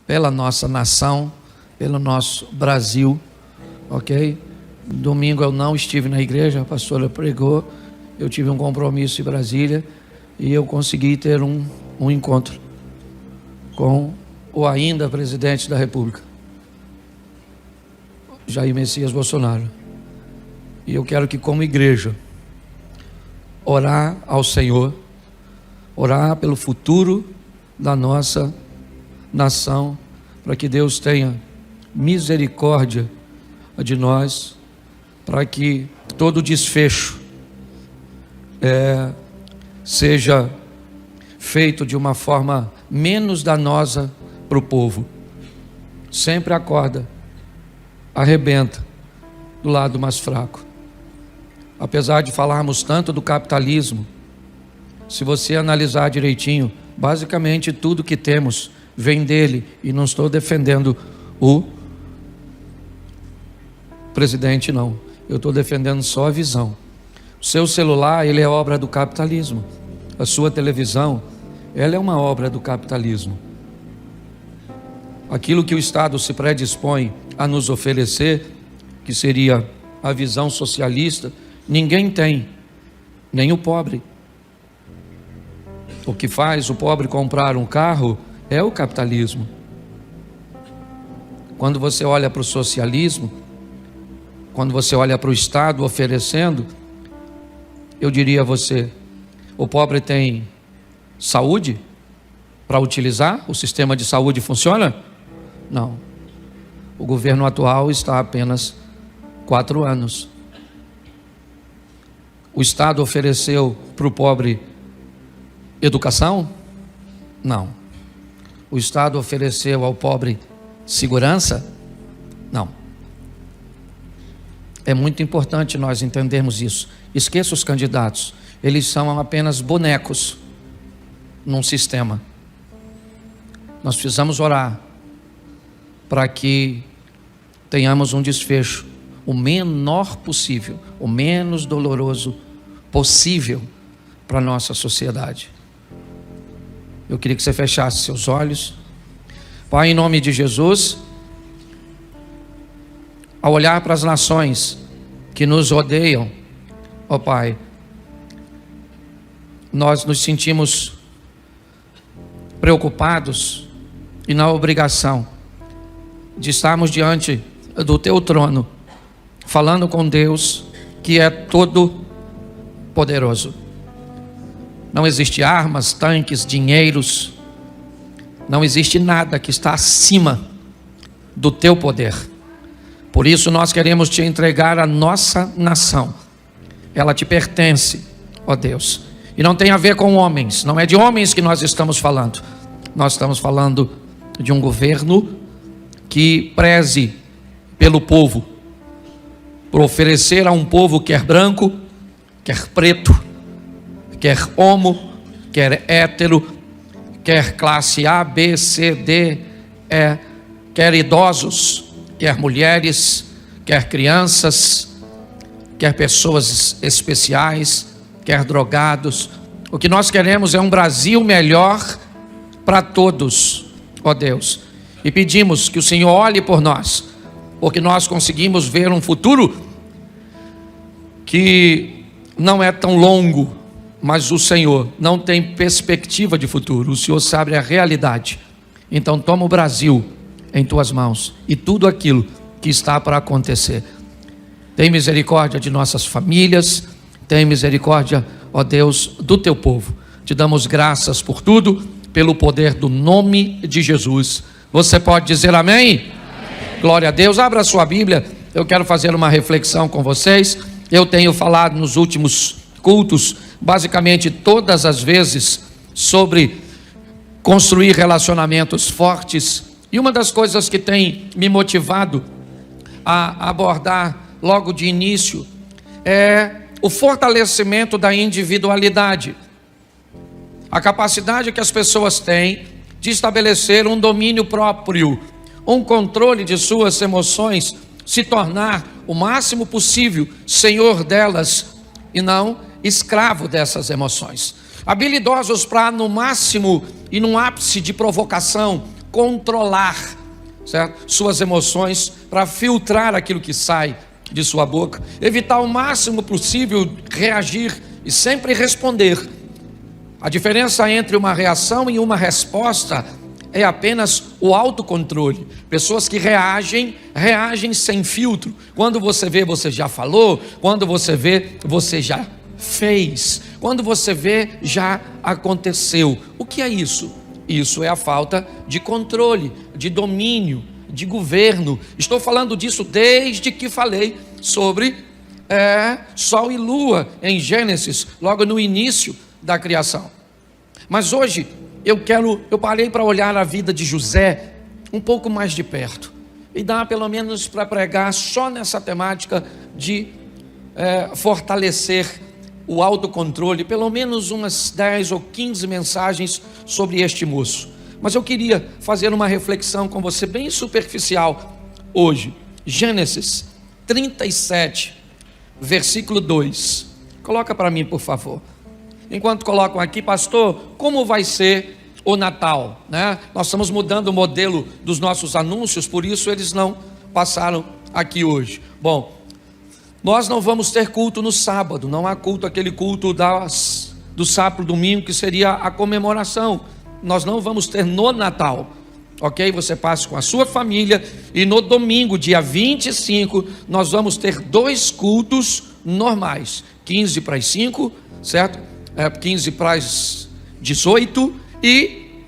pela nossa nação, pelo nosso Brasil, ok? Domingo eu não estive na igreja, a pastora pregou, eu tive um compromisso em Brasília e eu consegui ter um encontro com o ainda presidente da República, Jair Messias Bolsonaro. E eu quero que, como igreja, orar ao Senhor, orar pelo futuro da nossa nação, para que Deus tenha misericórdia de nós, para que todo desfecho seja feito de uma forma menos danosa para o povo. Sempre acorda, arrebenta do lado mais fraco. Apesar de falarmos tanto do capitalismo, se você analisar direitinho, basicamente tudo que temos vem dele, e não estou defendendo o presidente, não. Eu estou defendendo só a visão. O seu celular, ele é obra do capitalismo. A sua televisão, ela é uma obra do capitalismo. Aquilo que o Estado se predispõe a nos oferecer, que seria a visão socialista, ninguém tem, nem o pobre. O que faz o pobre comprar um carro é o capitalismo. Quando você olha para o socialismo, quando você olha para o Estado oferecendo, eu diria a você, o pobre tem saúde para utilizar? O sistema de saúde funciona? Não. O governo atual está há apenas 4 anos. O Estado ofereceu para o pobre educação? Não. O Estado ofereceu ao pobre segurança? Não. É muito importante nós entendermos isso. Esqueça os candidatos. Eles são apenas bonecos num sistema. Nós precisamos orar para que tenhamos um desfecho o menor possível, o menos doloroso possível para a nossa sociedade. Eu queria que você fechasse seus olhos. Pai, em nome de Jesus, ao olhar para as nações que nos rodeiam, ó Pai, nós nos sentimos preocupados e na obrigação de estarmos diante do Teu trono, falando com Deus que é todo poderoso. Não existe armas, tanques, dinheiros, não existe nada que está acima do Teu poder. Por isso nós queremos Te entregar a nossa nação. Ela Te pertence, ó Deus. E não tem a ver com homens, não é de homens que nós estamos falando. Nós estamos falando de um governo que preze pelo povo, por oferecer a um povo quer branco, quer preto, quer homo, quer hétero, quer classe A, B, C, D, E, quer idosos, quer mulheres, quer crianças, quer pessoas especiais, quer drogados. O que nós queremos é um Brasil melhor para todos, ó Deus. E pedimos que o Senhor olhe por nós, porque nós conseguimos ver um futuro que não é tão longo, mas o Senhor não tem perspectiva de futuro. O Senhor sabe a realidade. Então toma o Brasil em Tuas mãos e tudo aquilo que está para acontecer. Tem misericórdia de nossas famílias, tem misericórdia, ó Deus, do Teu povo. Te damos graças por tudo, pelo poder do nome de Jesus. Você pode dizer amém? Amém. Glória a Deus. Abra a sua Bíblia. Eu quero fazer uma reflexão com vocês. Eu tenho falado nos últimos cultos, basicamente todas as vezes, sobre construir relacionamentos fortes. E uma das coisas que tem me motivado a abordar logo de início é o fortalecimento da individualidade. A capacidade que as pessoas têm de estabelecer um domínio próprio, um controle de suas emoções, se tornar o máximo possível senhor delas e não escravo dessas emoções. Habilidosos para, no máximo e num ápice de provocação, controlar, certo? Suas emoções, para filtrar aquilo que sai de sua boca, evitar o máximo possível reagir e sempre responder. A diferença entre uma reação e uma resposta é apenas o autocontrole. Pessoas que reagem sem filtro. Quando você vê, você já falou. Quando você vê, você já fez. Quando você vê, já aconteceu. O que é isso? Isso é a falta de controle, de domínio, de governo. Estou falando disso desde que falei sobre Sol e Lua em Gênesis, logo no início da criação. Mas hoje eu parei para olhar a vida de José um pouco mais de perto, e dá pelo menos para pregar só nessa temática de fortalecer o autocontrole, pelo menos umas 10 ou 15 mensagens sobre este moço. Mas eu queria fazer uma reflexão com você bem superficial hoje. Gênesis 37, versículo 2. Coloca para mim, por favor. Enquanto colocam aqui, pastor, como vai ser o Natal, né? Nós estamos mudando o modelo dos nossos anúncios, por isso eles não passaram aqui hoje. Bom, nós não vamos ter culto no sábado, não há culto, aquele culto do sábado, domingo, que seria a comemoração. Nós não vamos ter no Natal, ok? Você passa com a sua família, e no domingo, dia 25, nós vamos ter 2 cultos normais, 15 para as 5, certo? 15 para as 18 e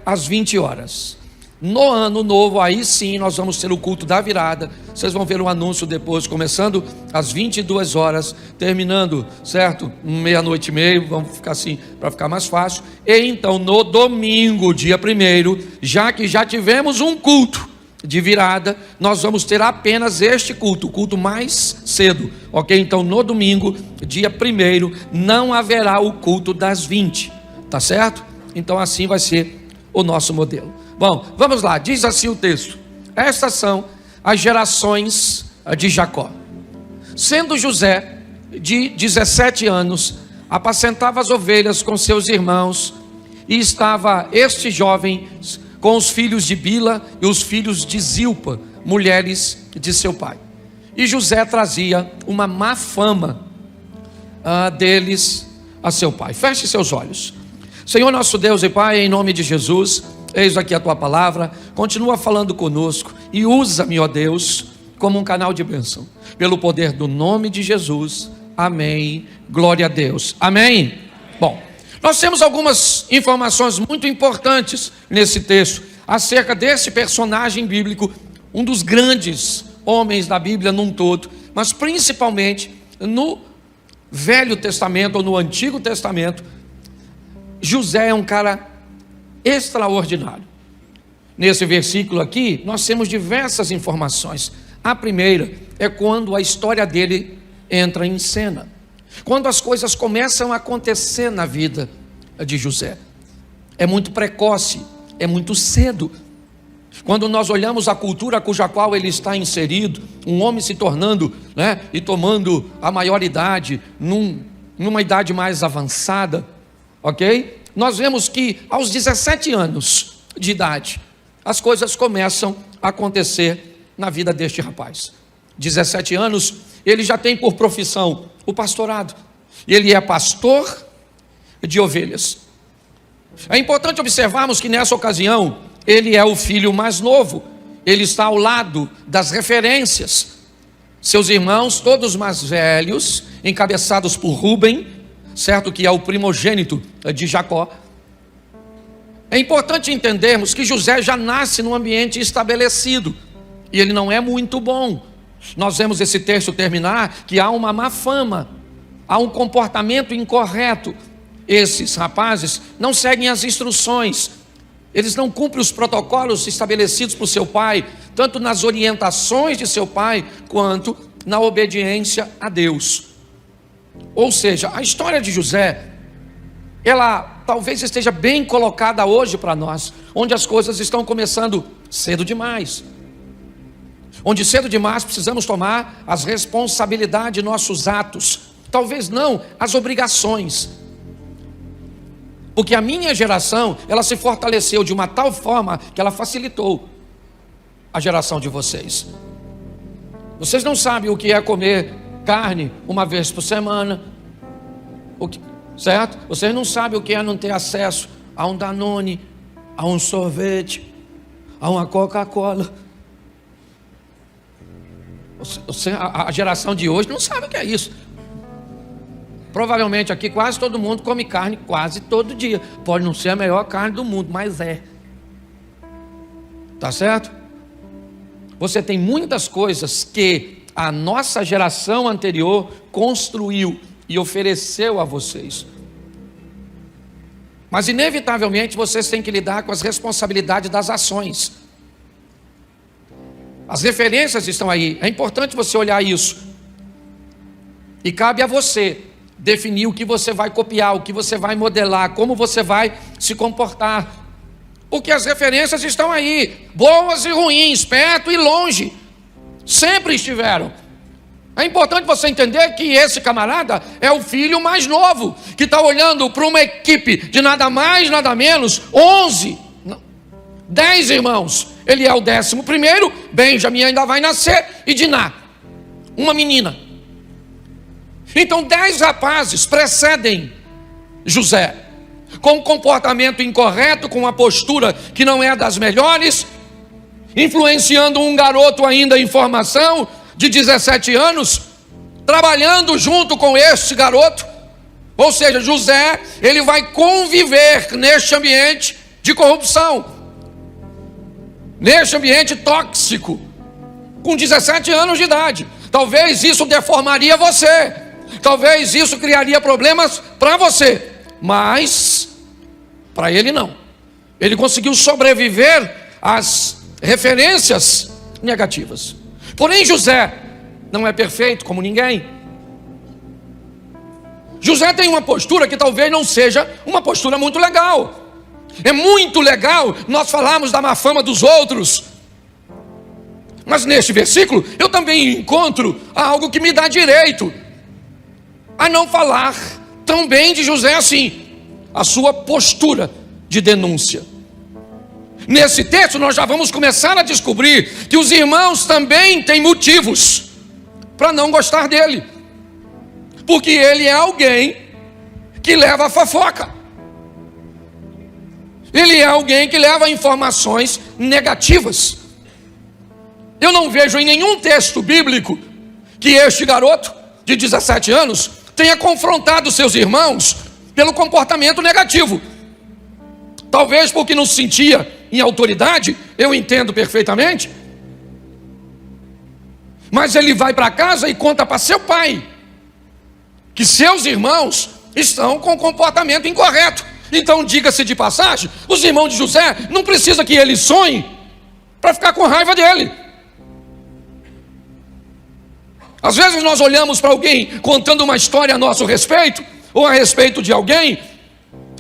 às 20 horas. No ano novo, aí sim, nós vamos ter o culto da virada. Vocês vão ver o anúncio depois, começando às 22 horas, terminando, certo? 00:30, vamos ficar assim, para ficar mais fácil. E então, no domingo, dia 1º, já que já tivemos um culto de virada, nós vamos ter apenas este culto, o culto mais cedo, ok? Então, no domingo, dia 1º, não haverá o culto das 20, tá certo? Então, assim vai ser o nosso modelo. Bom, vamos lá, diz assim o texto: estas são as gerações de Jacó. Sendo José de 17 anos, apacentava as ovelhas com seus irmãos, e estava este jovem com os filhos de Bila e os filhos de Zilpa, mulheres de seu pai. E José trazia uma má fama deles a seu pai. Feche seus olhos. Senhor nosso Deus e Pai, em nome de Jesus, eis aqui a tua palavra, continua falando conosco e usa-me, ó Deus, como um canal de bênção, pelo poder do nome de Jesus, amém, glória a Deus, amém. Bom, nós temos algumas informações muito importantes nesse texto, acerca desse personagem bíblico, um dos grandes homens da Bíblia num todo, mas principalmente no Velho Testamento ou no Antigo Testamento. José é um cara extraordinário. Nesse versículo aqui, nós temos diversas informações. A primeira é quando a história dele entra em cena, quando as coisas começam a acontecer na vida de José. É muito precoce, é muito cedo. Quando nós olhamos a cultura cuja qual ele está inserido, um homem se tornando, e tomando a maioridade, numa idade mais avançada, ok? Nós vemos que aos 17 anos de idade, as coisas começam a acontecer na vida deste rapaz. 17 anos, ele já tem por profissão o pastorado. Ele é pastor de ovelhas. É importante observarmos que nessa ocasião, ele é o filho mais novo. Ele está ao lado das referências. Seus irmãos, todos mais velhos, encabeçados por Rúben, certo, que é o primogênito de Jacó. É importante entendermos que José já nasce num ambiente estabelecido, e ele não é muito bom. Nós vemos esse texto terminar que há uma má fama, há um comportamento incorreto. Esses rapazes não seguem as instruções, eles não cumprem os protocolos estabelecidos por seu pai, tanto nas orientações de seu pai, quanto na obediência a Deus. Ou seja, a história de José, ela talvez esteja bem colocada hoje para nós, onde as coisas estão começando cedo demais, onde cedo demais precisamos tomar as responsabilidades de nossos atos, talvez não as obrigações. Porque a minha geração, ela se fortaleceu de uma tal forma que ela facilitou a geração de vocês. Vocês não sabem o que é comer carne uma vez por semana, certo? Vocês não sabem o que é não ter acesso a um Danone, a um sorvete, a uma Coca-Cola. A geração de hoje não sabe o que é isso. Provavelmente aqui quase todo mundo come carne quase todo dia. Pode não ser a melhor carne do mundo, mas é. Tá certo? Você tem muitas coisas que a nossa geração anterior construiu e ofereceu a vocês. Mas inevitavelmente vocês têm que lidar com as responsabilidades das ações. As referências estão aí. É importante você olhar isso. E cabe a você definir o que você vai copiar, o que você vai modelar, como você vai se comportar. Porque as referências estão aí, boas e ruins, perto e longe. Sempre estiveram. É importante você entender que esse camarada é o filho mais novo, que está olhando para uma equipe de nada mais, nada menos, 10 irmãos. Ele é o 11º, Benjamim ainda vai nascer, e Diná, uma menina. Então 10 rapazes precedem José, com um comportamento incorreto, com uma postura que não é das melhores, influenciando um garoto ainda em formação, de 17 anos, trabalhando junto com este garoto. Ou seja, José, ele vai conviver neste ambiente de corrupção, neste ambiente tóxico, com 17 anos de idade. Talvez isso deformaria você, talvez isso criaria problemas para você, mas para ele não. Ele conseguiu sobreviver às referências negativas. Porém, José não é perfeito como ninguém. José tem uma postura que talvez não seja uma postura muito legal. É muito legal nós falarmos da má fama dos outros, mas neste versículo eu também encontro algo que me dá direito a não falar tão bem de José assim. A sua postura de denúncia. Nesse texto nós já vamos começar a descobrir que os irmãos também têm motivos para não gostar dele, porque ele é alguém que leva a fofoca, ele é alguém que leva informações negativas. Eu não vejo em nenhum texto bíblico que este garoto de 17 anos tenha confrontado seus irmãos pelo comportamento negativo. Talvez porque não se sentia em autoridade, eu entendo perfeitamente. Mas ele vai para casa e conta para seu pai que seus irmãos estão com comportamento incorreto. Então, diga-se de passagem, os irmãos de José não precisam que ele sonhe para ficar com raiva dele. Às vezes nós olhamos para alguém contando uma história a nosso respeito, ou a respeito de alguém,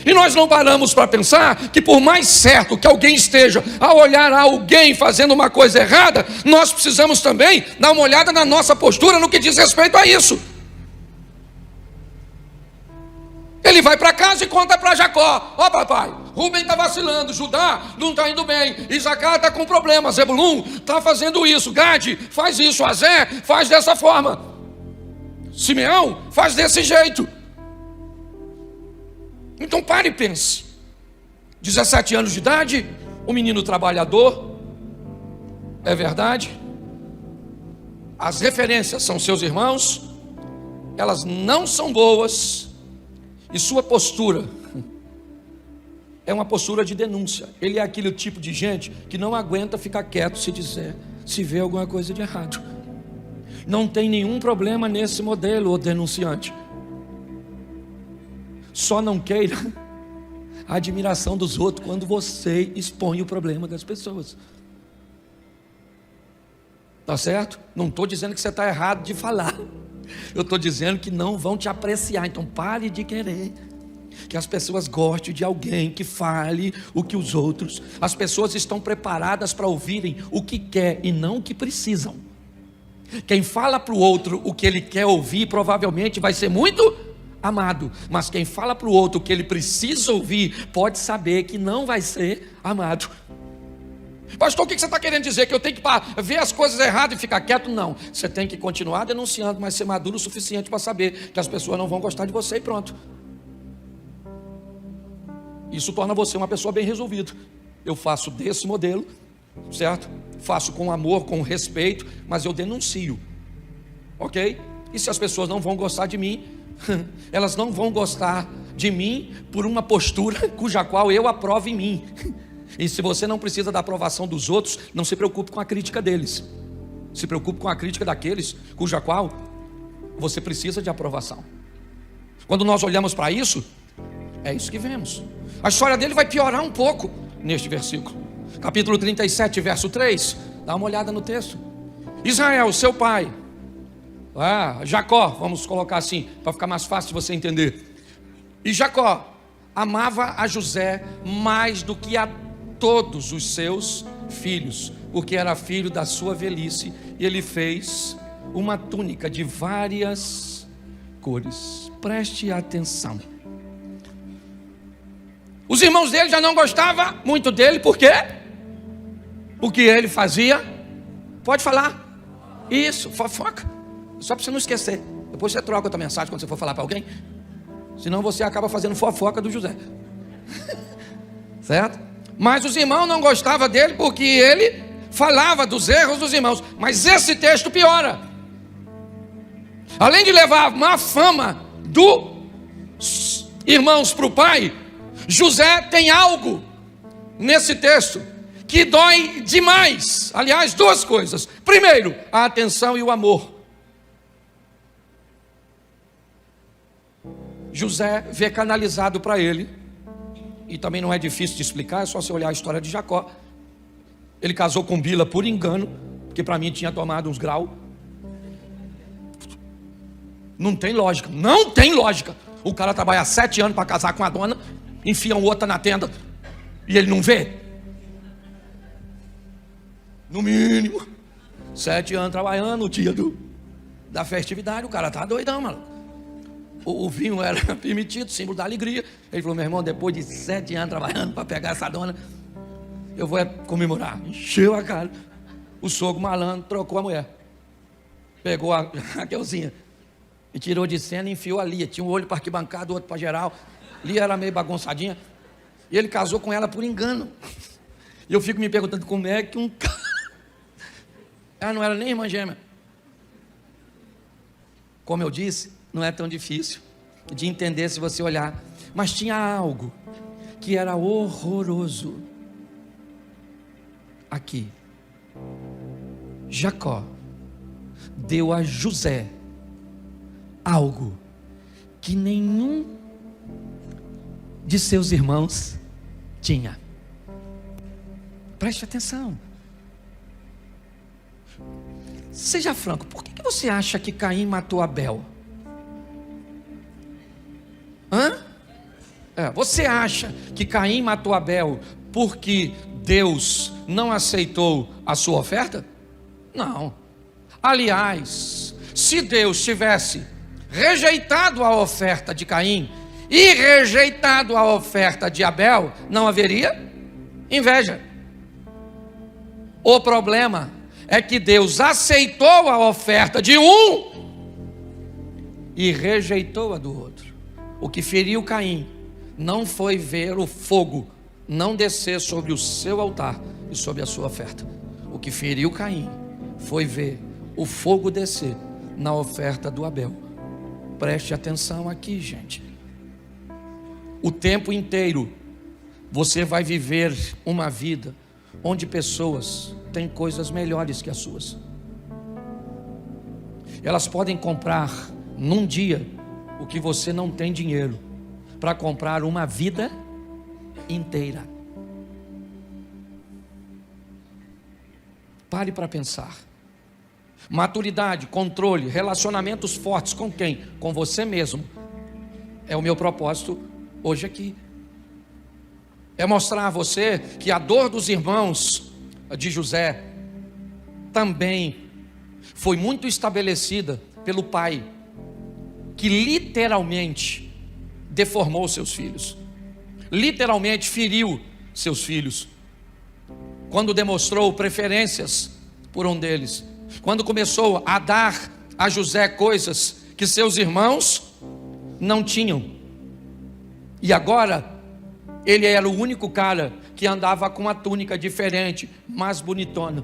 e nós não paramos para pensar que por mais certo que alguém esteja a olhar a alguém fazendo uma coisa errada, nós precisamos também dar uma olhada na nossa postura no que diz respeito a isso. Ele vai para casa e conta para Jacó: ó papai, Rubem está vacilando, Judá não está indo bem, Isacar está com problemas, Zebulun está fazendo isso, Gade faz isso, Azé faz dessa forma, Simeão faz desse jeito. Então pare e pense. 17 anos de idade, um menino trabalhador, é verdade. As referências são seus irmãos, elas não são boas, e sua postura é uma postura de denúncia. Ele é aquele tipo de gente que não aguenta ficar quieto se vê alguma coisa de errado. Não tem nenhum problema nesse modelo, ô denunciante. Só não queira a admiração dos outros quando você expõe o problema das pessoas. Tá certo? Não estou dizendo que você está errado de falar. Eu estou dizendo que não vão te apreciar. Então pare de querer que as pessoas gostem de alguém que fale o que os outros. As pessoas estão preparadas para ouvirem o que quer e não o que precisam. Quem fala para o outro o que ele quer ouvir provavelmente vai ser muito amado. Mas quem fala para o outro que ele precisa ouvir, pode saber que não vai ser amado. Pastor, o que você está querendo dizer? Que eu tenho que ver as coisas erradas e ficar quieto? Não, você tem que continuar denunciando, mas ser maduro o suficiente para saber que as pessoas não vão gostar de você e pronto. Isso torna você uma pessoa bem resolvida. Eu faço desse modelo, certo? Faço com amor, com respeito, mas eu denuncio, ok? E se as pessoas não vão gostar de mim, elas não vão gostar de mim por uma postura cuja qual eu aprovo em mim. E se você não precisa da aprovação dos outros, não se preocupe com a crítica deles. Se preocupe com a crítica daqueles cuja qual você precisa de aprovação. Quando nós olhamos para isso, é isso que vemos. A história dele vai piorar um pouco neste versículo. Capítulo 37, verso 3. Dá uma olhada no texto. Israel, seu pai, Jacó, vamos colocar assim, para ficar mais fácil de você entender. E Jacó amava a José mais do que a todos os seus filhos, porque era filho da sua velhice, e ele fez uma túnica de várias cores. Preste atenção. Os irmãos dele já não gostavam muito dele, por quê? O que ele fazia? Pode falar. Isso, fofoca. Só para você não esquecer. Depois você troca outra mensagem quando você for falar para alguém. Senão você acaba fazendo fofoca do José. Certo? Mas os irmãos não gostavam dele porque ele falava dos erros dos irmãos. Mas esse texto piora. Além de levar a má fama dos irmãos para o pai, José tem algo nesse texto que dói demais. Aliás, duas coisas. Primeiro, a atenção e o amor. José vê canalizado para ele, e também não é difícil de explicar, é só você olhar a história de Jacó. Ele casou com Bila por engano, porque para mim tinha tomado uns graus. Não tem lógica, não tem lógica. O cara trabalha 7 anos para casar com a dona, enfia outra na tenda e ele não vê. No mínimo 7 anos trabalhando no dia da festividade, o cara tá doidão, mano. O vinho era permitido, símbolo da alegria. Ele falou: meu irmão, depois de 7 anos trabalhando para pegar essa dona, eu vou comemorar. Encheu a cara. O sogro malandro trocou a mulher, pegou a Raquelzinha e tirou de cena e enfiou a Lia. Tinha um olho para arquibancada, outro para geral. Lia era meio bagunçadinha. E ele casou com ela por engano. E eu fico me perguntando como é que um cara... Ela não era nem irmã gêmea. Como eu disse, não é tão difícil de entender se você olhar. Mas tinha algo que era horroroso aqui. Jacó deu a José algo que nenhum de seus irmãos tinha. Preste atenção. Seja franco, por que você acha que Caim matou Abel? Você acha que Caim matou Abel porque Deus não aceitou a sua oferta? Não. Aliás, se Deus tivesse rejeitado a oferta de Caim e rejeitado a oferta de Abel, não haveria inveja. O problema é que Deus aceitou a oferta de um e rejeitou a do outro. O que feriu Caim não foi ver o fogo não descer sobre o seu altar e sobre a sua oferta. O que feriu Caim foi ver o fogo descer na oferta do Abel. Preste atenção aqui, gente. O tempo inteiro você vai viver uma vida onde pessoas têm coisas melhores que as suas. Elas podem comprar num dia o que você não tem dinheiro para comprar uma vida inteira. Pare para pensar. Maturidade, controle, relacionamentos fortes com quem? Com você mesmo. É o meu propósito hoje aqui. É mostrar a você que a dor dos irmãos de José também foi muito estabelecida pelo pai, que literalmente deformou seus filhos, literalmente feriu seus filhos, quando demonstrou preferências por um deles, quando começou a dar a José coisas que seus irmãos não tinham, e agora ele era o único cara que andava com uma túnica diferente, mais bonitona.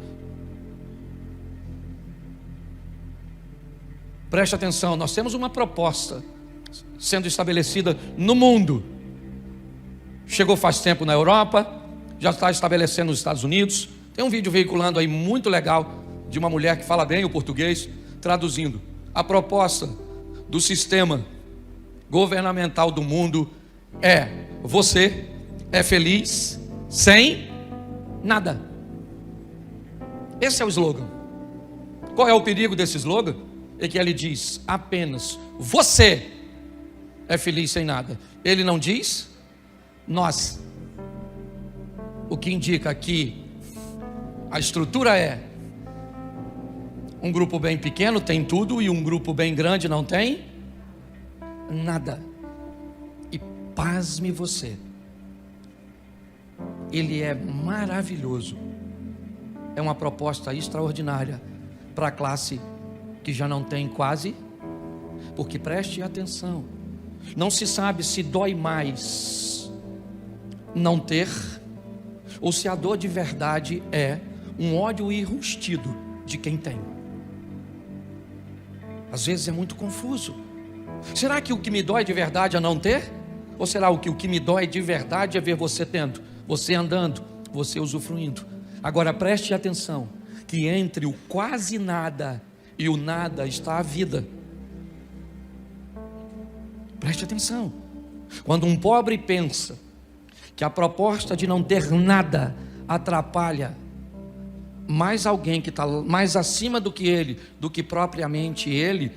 Preste atenção, nós temos uma proposta sendo estabelecida no mundo. Chegou faz tempo na Europa, já está estabelecendo nos Estados Unidos. Tem um vídeo veiculando aí muito legal de uma mulher que fala bem o português, traduzindo. A proposta do sistema governamental do mundo é: você é feliz sem nada. Esse é o slogan. Qual é o perigo desse slogan? É que ele diz apenas você é feliz sem nada. Ele não diz nós. O que indica que a estrutura é: um grupo bem pequeno tem tudo e um grupo bem grande não tem nada. E pasme você, ele é maravilhoso. É uma proposta extraordinária para a classe que já não tem quase, porque preste atenção, não se sabe se dói mais não ter, ou se a dor de verdade é um ódio enrustido de quem tem. Às vezes é muito confuso. Será que o que me dói de verdade é não ter? Ou será que o que me dói de verdade é ver você tendo, você andando, você usufruindo? Agora preste atenção, que entre o quase nada e o nada está a vida. Preste atenção. Quando um pobre pensa que a proposta de não ter nada atrapalha mais alguém que está mais acima do que ele, do que propriamente ele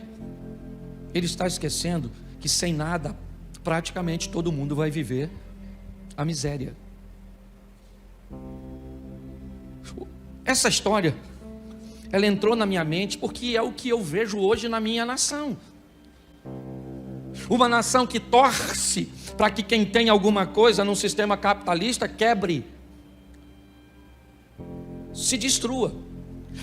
está esquecendo que sem nada, praticamente todo mundo vai viver a miséria. Essa história, ela entrou na minha mente porque é o que eu vejo hoje na minha nação. Uma nação que torce para que quem tem alguma coisa num sistema capitalista quebre, se destrua,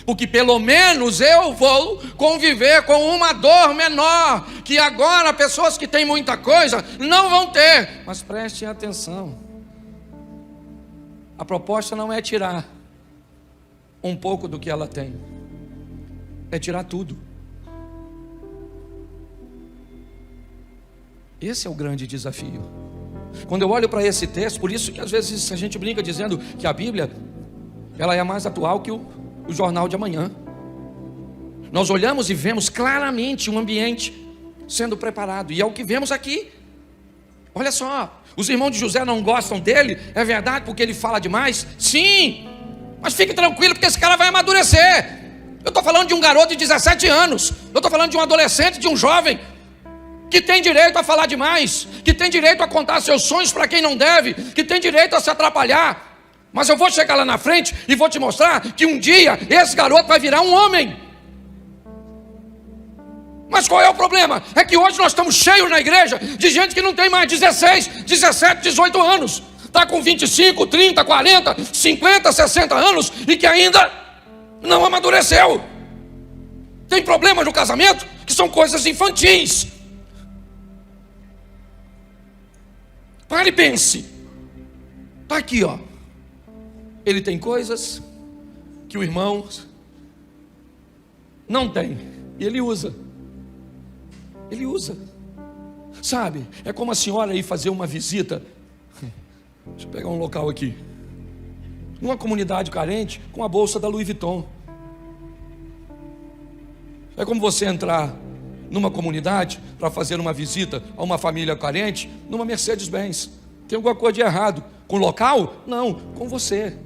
porque pelo menos eu vou conviver com uma dor menor, que agora pessoas que têm muita coisa não vão ter. Mas preste atenção, a proposta não é tirar um pouco do que ela tem, é tirar tudo. Esse é o grande desafio. Quando eu olho para esse texto, por isso que às vezes a gente brinca dizendo que a Bíblia, ela é mais atual que o jornal de amanhã. Nós olhamos e vemos claramente um ambiente sendo preparado, e é o que vemos aqui. Olha só, os irmãos de José não gostam dele, é verdade, porque ele fala demais? Sim, mas fique tranquilo, porque esse cara vai amadurecer. Eu estou falando de um garoto de 17 anos, eu estou falando de um adolescente, de um jovem, que tem direito a falar demais, que tem direito a contar seus sonhos para quem não deve, que tem direito a se atrapalhar. Mas eu vou chegar lá na frente e vou te mostrar que um dia esse garoto vai virar um homem. Mas qual é o problema? É que hoje nós estamos cheios na igreja de gente que não tem mais 16, 17, 18 anos. Está com 25, 30, 40, 50, 60 anos e que ainda não amadureceu. Tem problemas no casamento que são coisas infantis. Pare e pense. Está aqui, ó. Ele tem coisas que o irmão não tem, e ele usa. Ele usa. Sabe, é como a senhora ir fazer uma visita. Deixa eu pegar um local aqui. Numa comunidade carente, com a bolsa da Louis Vuitton. É como você entrar numa comunidade para fazer uma visita a uma família carente numa Mercedes-Benz. Tem alguma coisa de errado com o local? Não, com você.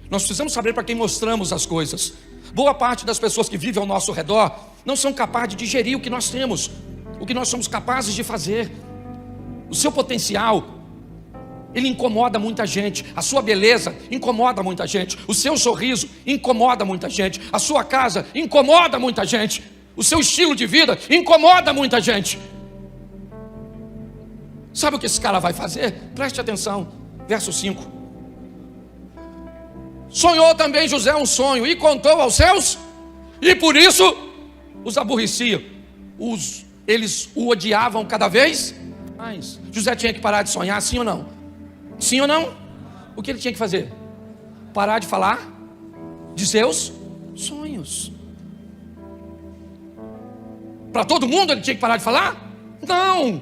Nós precisamos saber para quem mostramos as coisas. Boa parte das pessoas que vivem ao nosso redor não são capazes de digerir o que nós temos, o que nós somos capazes de fazer. O seu potencial, ele incomoda muita gente. A sua beleza incomoda muita gente. O seu sorriso incomoda muita gente. A sua casa incomoda muita gente. o seu estilo de vida incomoda muita gente. Sabe o que esse cara vai fazer? Preste atenção, verso 5. Sonhou também José um sonho e contou aos seus, e por isso os aborrecia. Eles o odiavam cada vez mais. José tinha que parar de sonhar, sim ou não? Sim ou não? O que ele tinha que fazer? Parar de falar de seus sonhos. Para todo mundo ele tinha que parar de falar? Não.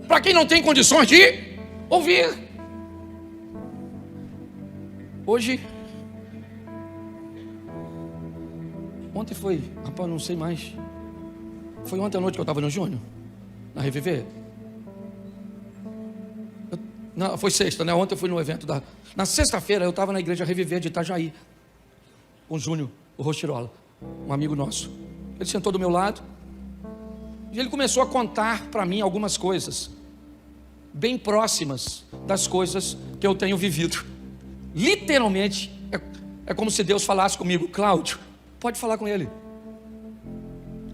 Para quem não tem condições de ouvir. Hoje, ontem foi, rapaz, não sei mais. Foi ontem à noite que eu estava no Júnior, na Reviver. Não, foi sexta, né? Ontem eu fui no evento na sexta-feira eu estava na igreja Reviver de Itajaí, com o Júnior, o Rochirola, um amigo nosso. Ele sentou do meu lado e ele começou a contar para mim algumas coisas bem próximas das coisas que eu tenho vivido. Literalmente é como se Deus falasse comigo: Cláudio, pode falar com ele.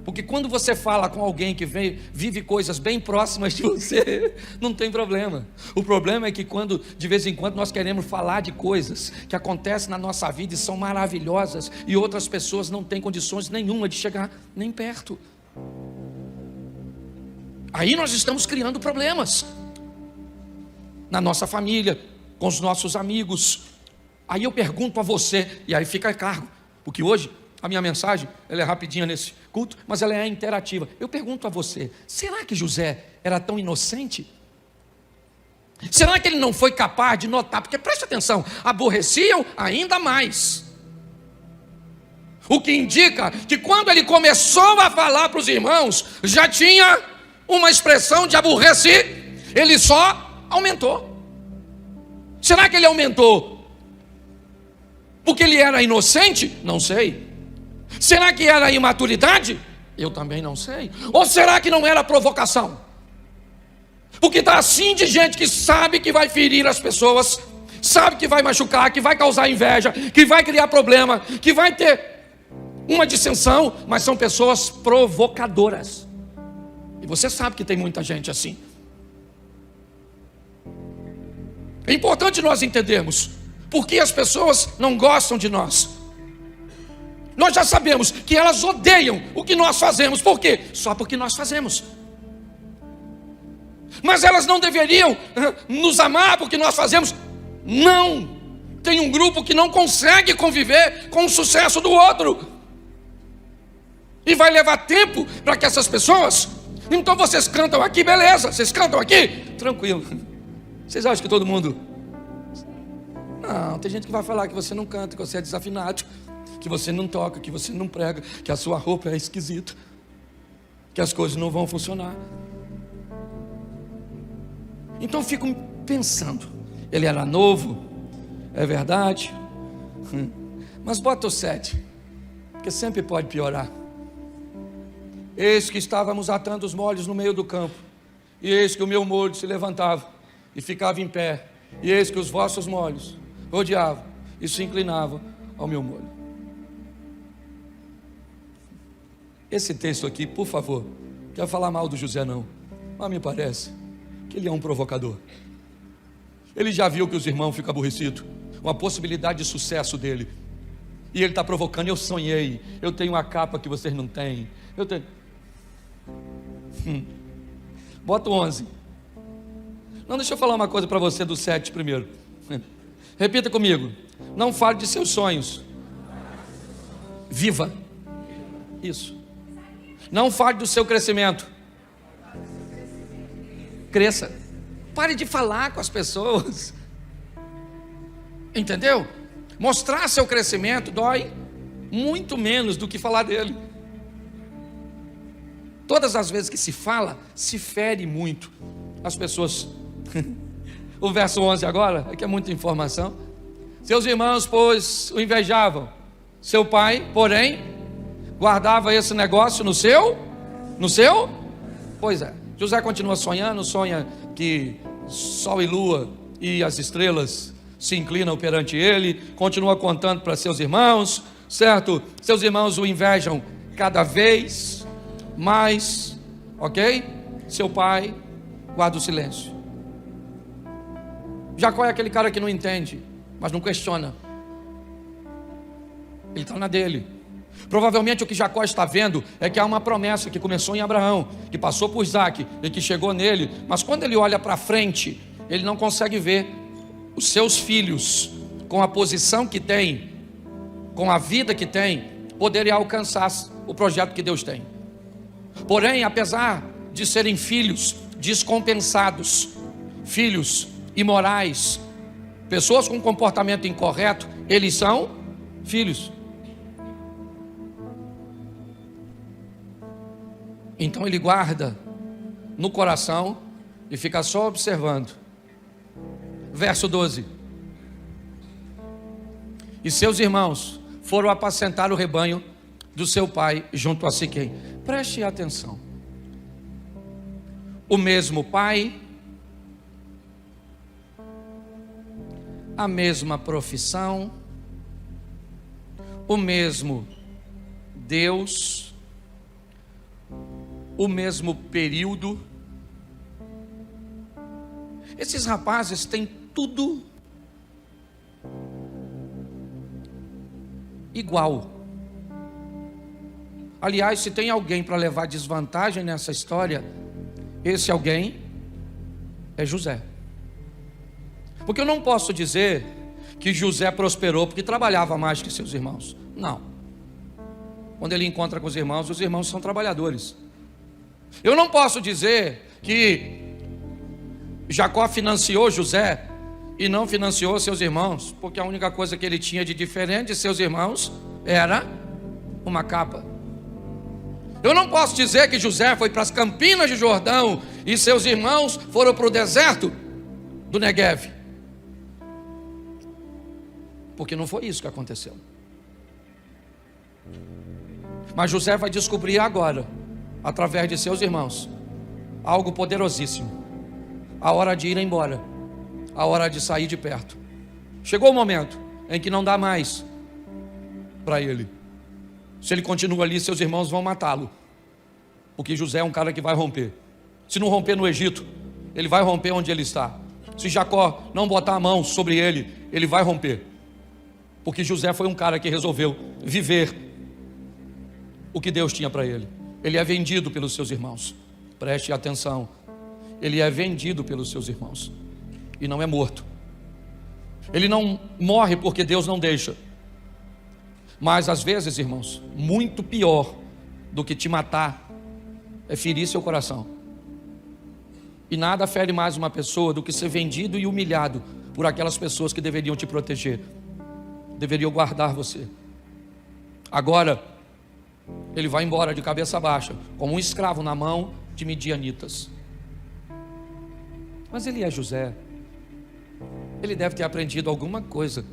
Porque quando você fala com alguém que vive coisas bem próximas de você, não tem problema. O problema é que quando, de vez em quando, nós queremos falar de coisas que acontecem na nossa vida e são maravilhosas, e outras pessoas não têm condições nenhuma de chegar nem perto. Aí nós estamos criando problemas na nossa família, com os nossos amigos. Aí eu pergunto a você, e aí fica a cargo, porque hoje a minha mensagem, ela é rapidinha nesse culto, mas ela é interativa. Eu pergunto a você: será que José era tão inocente? Será que ele não foi capaz de notar? Porque preste atenção, aborreciam ainda mais. O que indica que quando ele começou a falar para os irmãos, já tinha uma expressão de aborrecer. Ele só aumentou. Será que ele aumentou porque ele era inocente? Não sei. Será que era imaturidade? Eu também não sei. Ou será que não era provocação? Porque está assim de gente que sabe que vai ferir as pessoas, sabe que vai machucar, que vai causar inveja, que vai criar problema, que vai ter uma dissensão, mas são pessoas provocadoras. E você sabe que tem muita gente assim. É importante nós entendermos por que as pessoas não gostam de nós. Nós já sabemos que elas odeiam o que nós fazemos. Por quê? Só porque nós fazemos. Mas elas não deveriam nos amar porque nós fazemos? Não. Tem um grupo que não consegue conviver com o sucesso do outro. E vai levar tempo para que essas pessoas... Então vocês cantam aqui, beleza. Vocês cantam aqui, tranquilo. Vocês acham que todo mundo... Não, tem gente que vai falar que você não canta, que você é desafinado, que você não toca, que você não prega, que a sua roupa é esquisita, que as coisas não vão funcionar. Então eu fico pensando, ele era novo, é verdade, mas bota o 7, porque sempre pode piorar. Eis que estávamos atando os molhos no meio do campo, e eis que o meu molho se levantava e ficava em pé, e eis que os vossos molhos rodeavam e se inclinavam ao meu molho. Esse texto aqui, por favor, não quero falar mal do José não, mas me parece que ele é um provocador. Ele já viu que os irmãos ficam aborrecidos, uma possibilidade de sucesso dele, e ele está provocando. Eu sonhei, eu tenho uma capa que vocês não têm, eu tenho... Bota o 11. Não, deixa eu falar uma coisa para você do 7 primeiro. Repita comigo: não fale de seus sonhos, viva. Isso. Não fale do seu crescimento, cresça. Pare de falar com as pessoas. Entendeu? Mostrar seu crescimento dói muito menos do que falar dele. Todas as vezes que se fala, se fere muito as pessoas. O verso 11 agora, aqui é muita informação. Seus irmãos, pois, o invejavam. Seu pai, porém, guardava esse negócio no seu? Pois é. José continua sonhando, sonha que sol e lua e as estrelas se inclinam perante ele, continua contando para seus irmãos, certo? Seus irmãos o invejam cada vez mais, ok? Seu pai guarda o silêncio. Jacó é aquele cara que não entende, mas não questiona. Ele está na dele. Provavelmente o que Jacó está vendo é que há uma promessa que começou em Abraão, que passou por Isaac e que chegou nele, mas quando ele olha para frente, ele não consegue ver os seus filhos, com a posição que tem, com a vida que tem, poderem alcançar o projeto que Deus tem. Porém, apesar de serem filhos descompensados, filhos imorais, pessoas com comportamento incorreto, eles são filhos. Então ele guarda no coração e fica só observando. Verso 12. E seus irmãos foram apacentar o rebanho do seu pai junto a Siquém. Preste atenção. O mesmo pai, a mesma profissão, o mesmo Deus, o mesmo período. Esses rapazes têm tudo igual. Aliás, se tem alguém para levar desvantagem nessa história, esse alguém é José. Porque eu não posso dizer que José prosperou porque trabalhava mais que seus irmãos. Não. Quando ele encontra com os irmãos são trabalhadores. Eu não posso dizer que Jacó financiou José e não financiou seus irmãos, porque a única coisa que ele tinha de diferente de seus irmãos era uma capa. Eu não posso dizer que José foi para as campinas de Jordão e seus irmãos foram para o deserto do Negueve, porque não foi isso que aconteceu. Mas José vai descobrir agora, através de seus irmãos, algo poderosíssimo. A hora de ir embora, a hora de sair de perto. Chegou o momento em que não dá mais para ele. Se ele continua ali, seus irmãos vão matá-lo, porque José é um cara que vai romper. Se não romper no Egito, ele vai romper onde ele está. Se Jacó não botar a mão sobre ele, ele vai romper, porque José foi um cara que resolveu viver o que Deus tinha para ele. Ele é vendido pelos seus irmãos. Preste atenção. Ele é vendido pelos seus irmãos e não é morto. Ele não morre porque Deus não deixa. Mas às vezes, irmãos, muito pior do que te matar é ferir seu coração. E nada fere mais uma pessoa do que ser vendido e humilhado por aquelas pessoas que deveriam te proteger, deveriam guardar você. Agora ele vai embora de cabeça baixa, como um escravo na mão de midianitas. Mas ele é José. Ele deve ter aprendido alguma coisa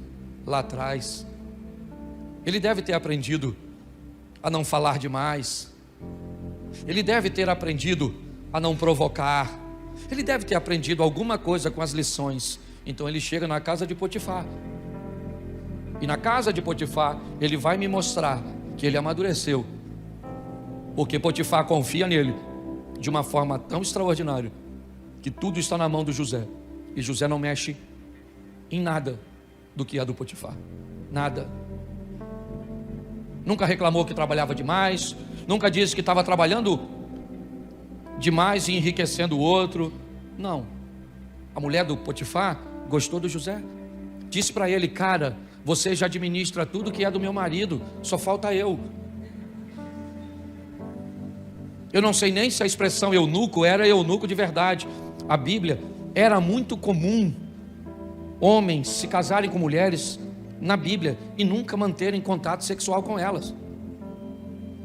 lá atrás. Ele deve ter aprendido a não falar demais. Ele deve ter aprendido a não provocar. Ele deve ter aprendido alguma coisa com as lições. Então ele chega na casa de Potifar. E na casa de Potifar, ele vai me mostrar que ele amadureceu. Porque Potifar confia nele de uma forma tão extraordinária, que tudo está na mão do José. E José não mexe em nada do que é do Potifar. Nada. Nunca reclamou que trabalhava demais. Nunca disse que estava trabalhando demais e enriquecendo o outro. Não. A mulher do Potifar gostou do José. Disse para ele: cara, você já administra tudo que é do meu marido, só falta eu. Eu não sei nem se a expressão eunuco era eunuco de verdade. A Bíblia, era muito comum homens se casarem com mulheres na Bíblia e nunca manterem contato sexual com elas.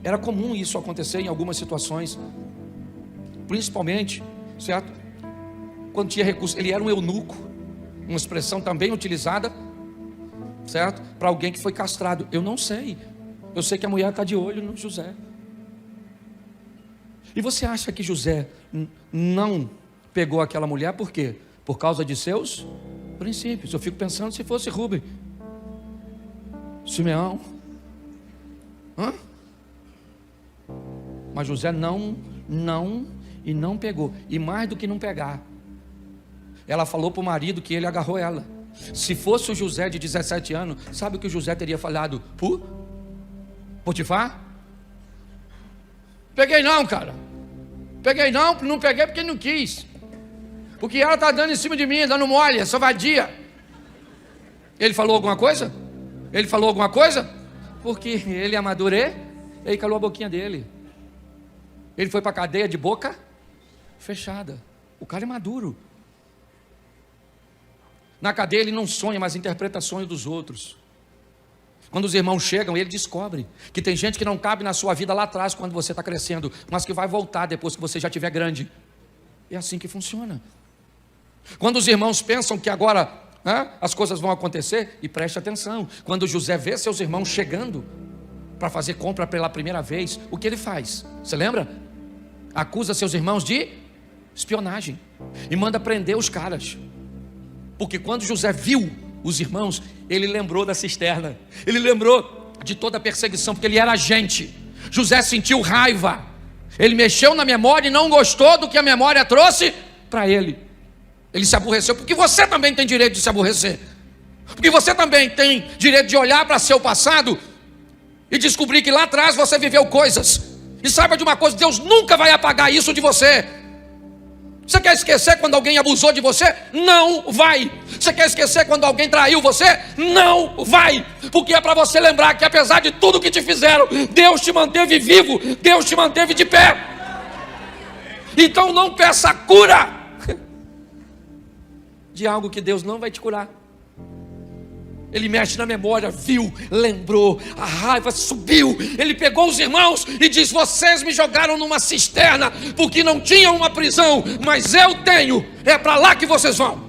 Era comum isso acontecer em algumas situações, principalmente, certo? Quando tinha recurso. Ele era um eunuco, uma expressão também utilizada, certo? Para alguém que foi castrado. Eu não sei. Eu sei que a mulher está de olho no José. E você acha que José não pegou aquela mulher por quê? Por causa de seus princípios. Eu fico pensando se fosse Rubem, Simeão, Mas José não pegou. E mais do que não pegar, ela falou para o marido que ele agarrou ela. Se fosse o José de 17 anos, sabe o que o José teria falado? Potifar? Peguei não, cara. Peguei não peguei porque não quis. Porque ela está dando em cima de mim, dando mole, essa vadia. Ele falou alguma coisa? Ele falou alguma coisa? Porque ele amadureceu, ele calou a boquinha dele. Ele foi para a cadeia de boca fechada. O cara é maduro. Na cadeia ele não sonha, mas interpreta sonhos dos outros. Quando os irmãos chegam, ele descobre que tem gente que não cabe na sua vida lá atrás, quando você está crescendo, mas que vai voltar depois que você já estiver grande. É assim que funciona. Quando os irmãos pensam que agora as coisas vão acontecer, e preste atenção, quando José vê seus irmãos chegando para fazer compra pela primeira vez, o que ele faz? Você lembra? Acusa seus irmãos de espionagem e manda prender os caras. Porque quando José viu os irmãos, ele lembrou da cisterna, ele lembrou de toda a perseguição, porque ele era agente. José sentiu raiva, ele mexeu na memória e não gostou do que a memória trouxe para ele. Ele se aborreceu, porque você também tem direito de se aborrecer, porque você também tem direito de olhar para seu passado e descobrir que lá atrás você viveu coisas. E saiba de uma coisa, Deus nunca vai apagar isso de você. Você quer esquecer quando alguém abusou de você? Não vai. Você quer esquecer quando alguém traiu você? Não vai. Porque é para você lembrar que apesar de tudo que te fizeram, Deus te manteve vivo, Deus te manteve de pé. Então não peça cura de algo que Deus não vai te curar. Ele mexe na memória, viu, lembrou, a raiva subiu. Ele pegou os irmãos e diz: vocês me jogaram numa cisterna porque não tinham uma prisão, mas eu tenho, é para lá que vocês vão.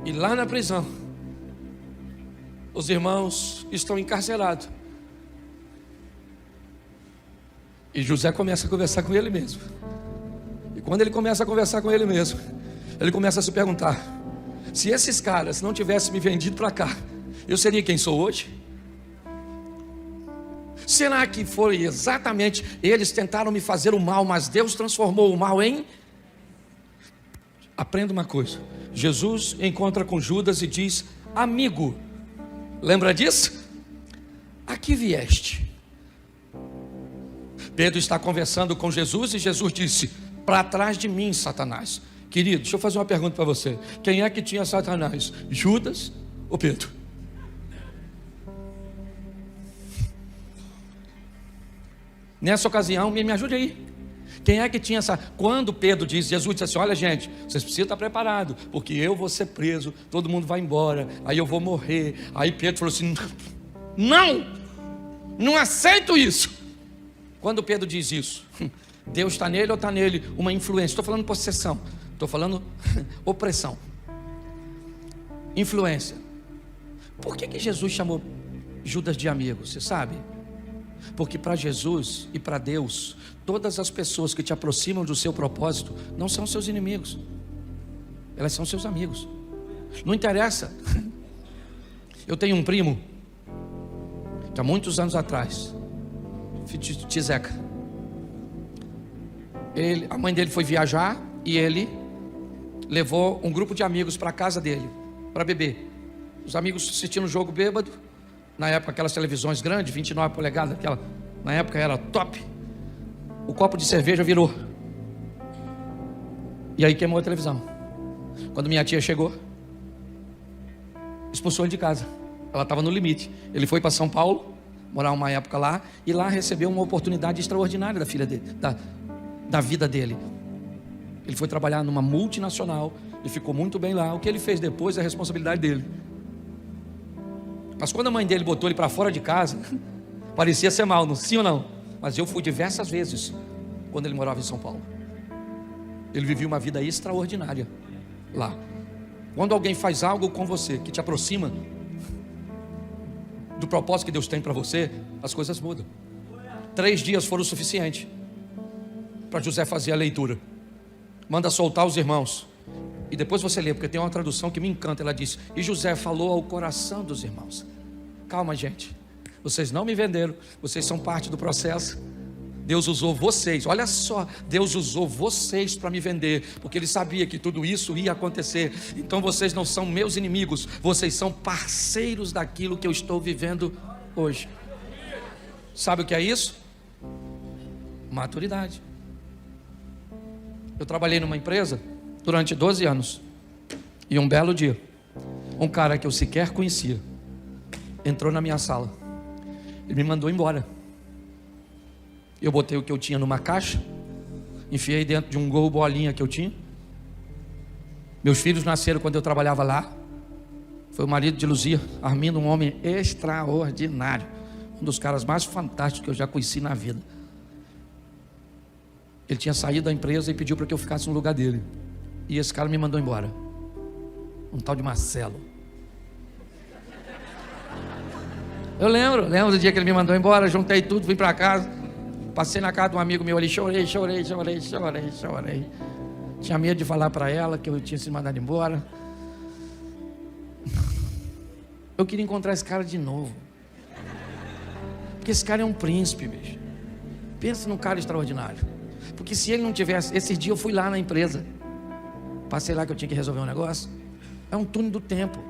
E lá na prisão, os irmãos estão encarcerados. E José começa a conversar com ele mesmo. E quando ele começa a conversar com ele mesmo, ele começa a se perguntar: se esses caras não tivessem me vendido para cá, eu seria quem sou hoje? Será que foi exatamente eles tentaram me fazer o mal, mas Deus transformou o mal em... Aprenda uma coisa: Jesus encontra com Judas e diz: amigo, lembra disso? A que vieste? Pedro está conversando com Jesus e Jesus disse: para trás de mim, Satanás. Querido, deixa eu fazer uma pergunta para você: quem é que tinha Satanás? Judas ou Pedro? Nessa ocasião, me ajude aí. Quem é que tinha essa... Quando Pedro disse, Jesus disse assim: olha gente, vocês precisam estar preparados, porque eu vou ser preso, todo mundo vai embora, aí eu vou morrer. Aí Pedro falou assim: não aceito isso. Quando Pedro diz isso, Deus está nele ou está nele uma influência? Estou falando possessão, estou falando opressão, influência. Por que Jesus chamou Judas de amigo? Você sabe? Porque para Jesus e para Deus, todas as pessoas que te aproximam do seu propósito não são seus inimigos, elas são seus amigos. Não interessa. Eu tenho um primo que há muitos anos atrás, Tizeca, a mãe dele foi viajar e ele levou um grupo de amigos para a casa dele para beber. Os amigos assistindo o jogo bêbado. Na época aquelas televisões grandes, 29 polegadas, aquela, na época era top. O copo de cerveja virou. E aí queimou a televisão. Quando minha tia chegou, expulsou ele de casa. Ela estava no limite. Ele foi para São Paulo, morar uma época lá, e lá recebeu uma oportunidade extraordinária da filha dele, da vida dele. Ele foi trabalhar numa multinacional e ficou muito bem lá. O que ele fez depois é a responsabilidade dele. Mas quando a mãe dele botou ele para fora de casa, parecia ser mal, não, sim ou não? Mas eu fui diversas vezes quando ele morava em São Paulo. Ele vivia uma vida extraordinária lá. Quando alguém faz algo com você que te aproxima do propósito que Deus tem para você, as coisas mudam. 3 dias foram o suficiente para José fazer a leitura. Manda soltar os irmãos. E depois você lê, porque tem uma tradução que me encanta. Ela diz: e José falou ao coração dos irmãos. Calma, gente. Vocês não me venderam, vocês são parte do processo. Deus usou vocês, olha só, Deus usou vocês para me vender, porque Ele sabia que tudo isso ia acontecer. Então vocês não são meus inimigos, vocês são parceiros daquilo que eu estou vivendo hoje. Sabe o que é isso? Maturidade. Eu trabalhei numa empresa durante 12 anos, e um belo dia, um cara que eu sequer conhecia entrou na minha sala e me mandou embora. Eu botei o que eu tinha numa caixa, enfiei dentro de um Gol bolinha que eu tinha. Meus filhos nasceram quando eu trabalhava lá. Foi o marido de Luzia, Armindo, um homem extraordinário, um dos caras mais fantásticos que eu já conheci na vida. Ele tinha saído da empresa e pediu para que eu ficasse no lugar dele, e esse cara me mandou embora, um tal de Marcelo. Eu lembro do dia que ele me mandou embora. Juntei tudo, vim para casa. Passei na casa de um amigo meu ali, chorei. Tinha medo de falar para ela que eu tinha sido mandado embora. Eu queria encontrar esse cara de novo, porque esse cara é um príncipe, bicho. Pensa num cara extraordinário. Porque se ele não tivesse, esse dia eu fui lá na empresa, passei lá que eu tinha que resolver um negócio. É um túnel do tempo.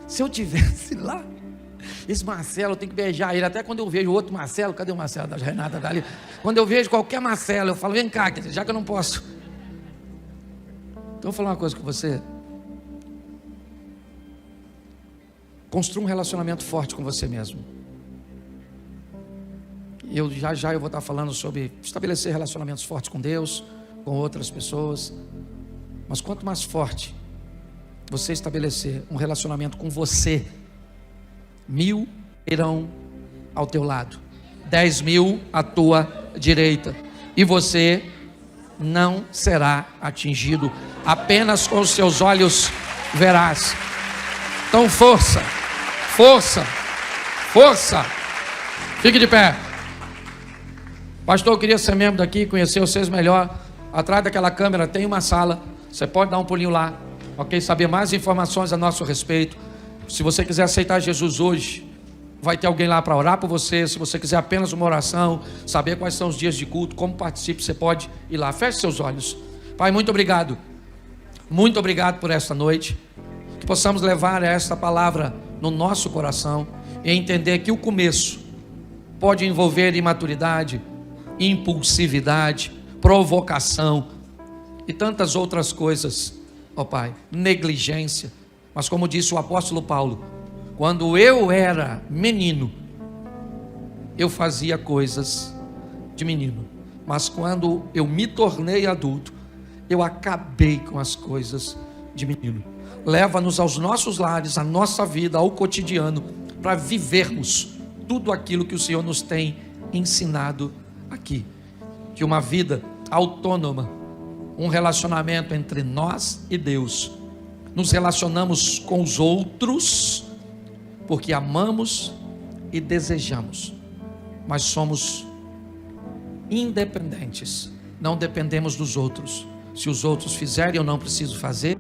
Se eu tivesse lá, esse Marcelo, eu tenho que beijar ele. Até quando eu vejo outro Marcelo, cadê o Marcelo da Renata dali? Quando eu vejo qualquer Marcelo, eu falo, vem cá, já que eu não posso. Então eu vou falar uma coisa com você. Construa um relacionamento forte com você mesmo. Eu já vou estar falando sobre estabelecer relacionamentos fortes com Deus, com outras pessoas. Mas quanto mais forte você estabelecer um relacionamento com você, 1000 irão ao teu lado, 10.000 à tua direita, e você não será atingido. Apenas com os seus olhos verás. Então força. Fique de pé. Pastor, eu queria ser membro daqui, conhecer vocês melhor. Atrás daquela câmera tem uma sala, você pode dar um pulinho lá, ok? Saber mais informações a nosso respeito. Se você quiser aceitar Jesus hoje, vai ter alguém lá para orar por você. Se você quiser apenas uma oração, saber quais são os dias de culto, como participe, você pode ir lá. Feche seus olhos. Pai, muito obrigado por esta noite, que possamos levar esta palavra no nosso coração e entender que o começo pode envolver imaturidade, impulsividade, provocação e tantas outras coisas, ó Pai, negligência. Mas como disse o apóstolo Paulo, quando eu era menino, eu fazia coisas de menino, mas quando eu me tornei adulto, eu acabei com as coisas de menino. Leva-nos aos nossos lares, à nossa vida, ao cotidiano, para vivermos tudo aquilo que o Senhor nos tem ensinado aqui. Que uma vida autônoma, um relacionamento entre nós e Deus. Nos relacionamos com os outros porque amamos e desejamos, mas somos independentes, não dependemos dos outros. Se os outros fizerem, eu não preciso fazer.